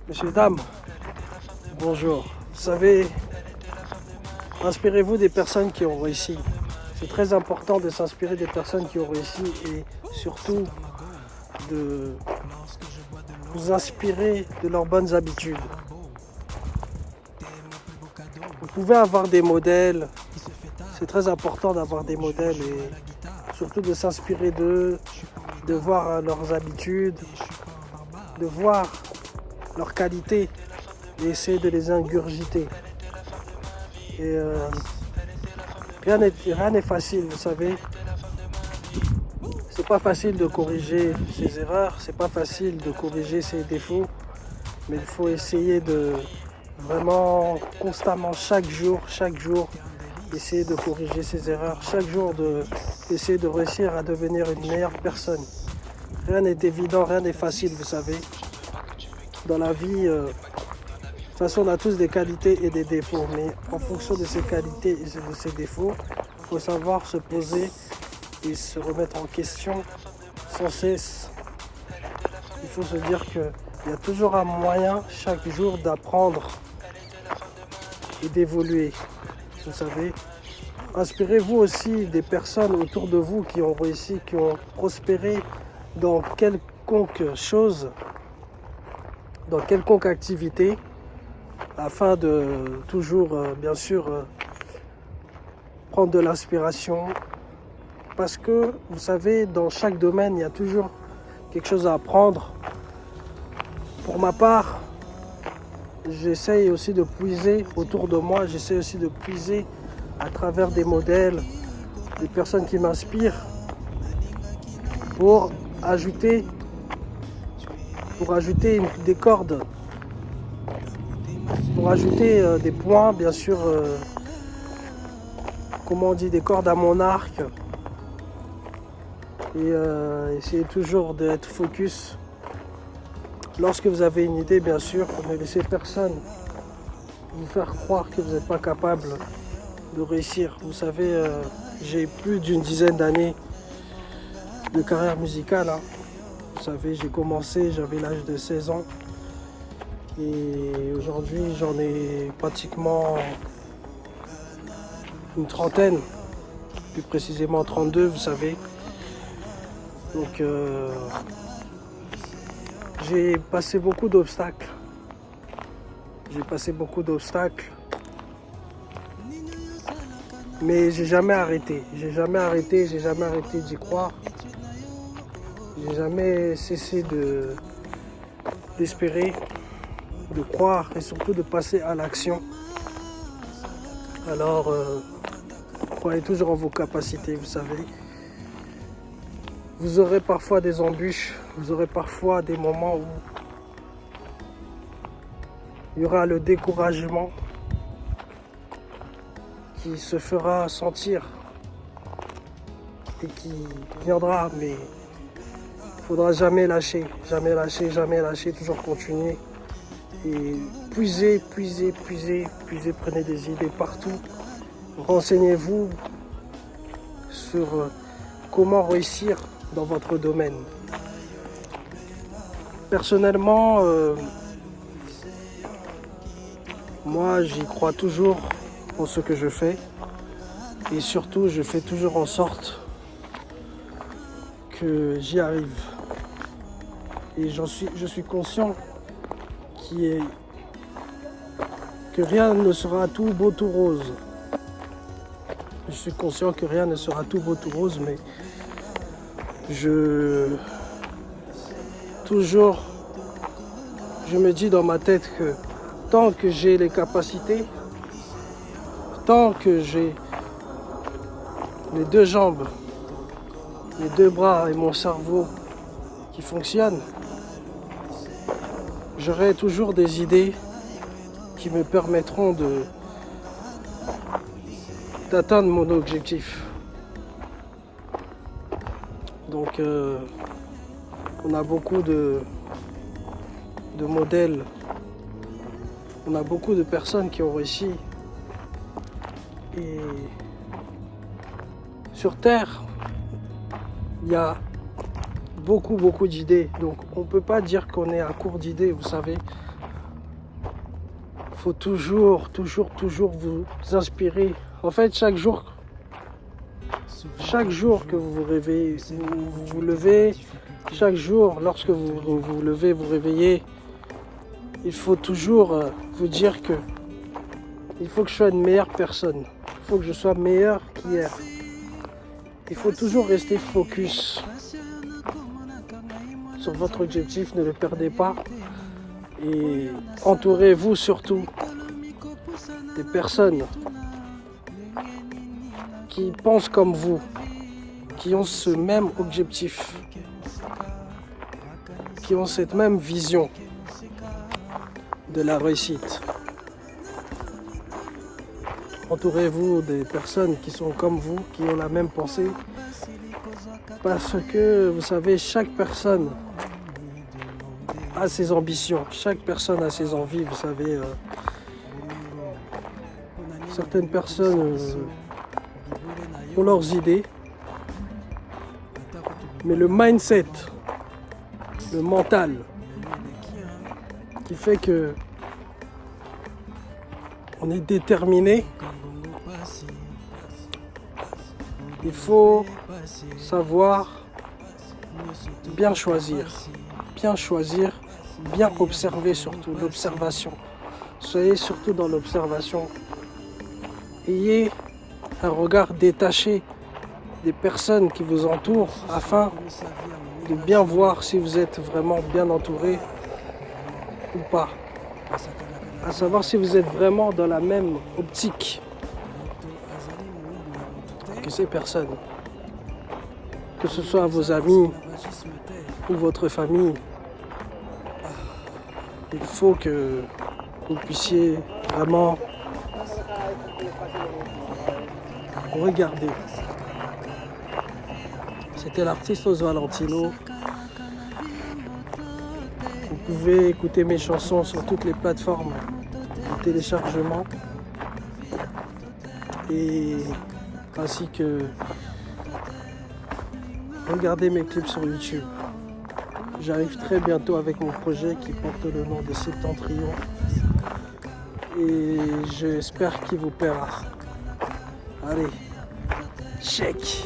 Messieurs, dames, bonjour. Vous savez, inspirez-vous des personnes qui ont réussi. C'est très important de s'inspirer des personnes qui ont réussi et surtout de vous inspirer de leurs bonnes habitudes. Vous pouvez avoir des modèles, c'est très important d'avoir des modèles et surtout de s'inspirer d'eux, de voir leurs habitudes, de voir leurs qualités et essayer de les ingurgiter. Et rien n'est facile, vous savez. C'est pas facile de corriger ses erreurs, c'est pas facile de corriger ses défauts, mais il faut essayer de vraiment constamment, chaque jour, essayer de corriger ses erreurs, chaque jour essayer de réussir à devenir une meilleure personne. Rien n'est évident, rien n'est facile, vous savez. Dans la vie, de toute façon, on a tous des qualités et des défauts, mais en fonction de ces qualités et de ces défauts, il faut savoir se poser et se remettre en question sans cesse. Il faut se dire qu'il y a toujours un moyen chaque jour d'apprendre et d'évoluer. Vous savez, inspirez-vous aussi des personnes autour de vous qui ont réussi, qui ont prospéré dans quelconque chose, dans quelconque activité, afin de toujours, bien sûr, prendre de l'inspiration. Parce que, vous savez, dans chaque domaine, il y a toujours quelque chose à apprendre. Pour ma part, j'essaye aussi de puiser autour de moi, j'essaie aussi de puiser à travers des modèles, des personnes qui m'inspirent, pour ajouter des cordes, pour ajouter des points, bien sûr, comment on dit, des cordes à mon arc, et essayer toujours d'être focus. Lorsque vous avez une idée, bien sûr, ne laissez personne vous faire croire que vous n'êtes pas capable de réussir. Vous savez, j'ai plus d'une dizaine d'années de carrière musicale. Vous savez, j'ai commencé, j'avais l'âge de 16 ans. Et aujourd'hui, j'en ai pratiquement une trentaine, plus précisément 32, vous savez. Donc, j'ai passé beaucoup d'obstacles. Mais j'ai jamais arrêté d'y croire. J'ai jamais cessé d'espérer, de croire et surtout de passer à l'action. Alors, croyez toujours en vos capacités, vous savez. Vous aurez parfois des embûches, vous aurez parfois des moments où il y aura le découragement qui se fera sentir et qui viendra, mais il ne faudra jamais lâcher, toujours continuer et puiser, prenez des idées partout, renseignez-vous sur comment réussir dans votre domaine. Personnellement, moi j'y crois toujours en ce que je fais et surtout je fais toujours en sorte que j'y arrive. Et je suis conscient que rien ne sera tout beau tout rose. Je suis conscient que rien ne sera tout beau tout rose, mais je me dis dans ma tête que tant que j'ai les capacités, tant que j'ai les deux jambes, les deux bras et mon cerveau qui fonctionnent, j'aurai toujours des idées qui me permettront d'atteindre mon objectif. Donc on a beaucoup de modèles, on a beaucoup de personnes qui ont réussi. Et sur Terre, il y a beaucoup d'idées. Donc on ne peut pas dire qu'on est à court d'idées, vous savez. faut toujours vous inspirer. En fait, chaque jour que vous vous réveillez, vous vous levez, chaque jour, lorsque vous vous levez, vous réveillez, il faut toujours vous dire que il faut que je sois une meilleure personne. Il faut que je sois meilleur qu'hier. Il faut toujours rester focus sur votre objectif, ne le perdez pas. Et entourez-vous surtout des personnes qui pensent comme vous, qui ont ce même objectif, qui ont cette même vision de la réussite. Entourez-vous des personnes qui sont comme vous, qui ont la même pensée, parce que vous savez, chaque personne a ses ambitions, chaque personne a ses envies, vous savez. Certaines personnes ont leurs idées, mais le mindset, le mental, qui fait que on est déterminé. Il faut savoir bien choisir, bien observer surtout, l'observation. Soyez surtout dans l'observation. Ayez un regard détaché des personnes qui vous entourent afin de bien voir si vous êtes vraiment bien entouré ou pas. À savoir si vous êtes vraiment dans la même optique que ces personnes. Que ce soit vos amis ou votre famille, il faut que vous puissiez vraiment regarder. C'était l'artiste Os Valentino. Vous pouvez écouter mes chansons sur toutes les plateformes de téléchargement et ainsi que regarder mes clips sur YouTube. J'arrive très bientôt avec mon projet qui porte le nom de Septentrion et j'espère qu'il vous plaira. Allez, check.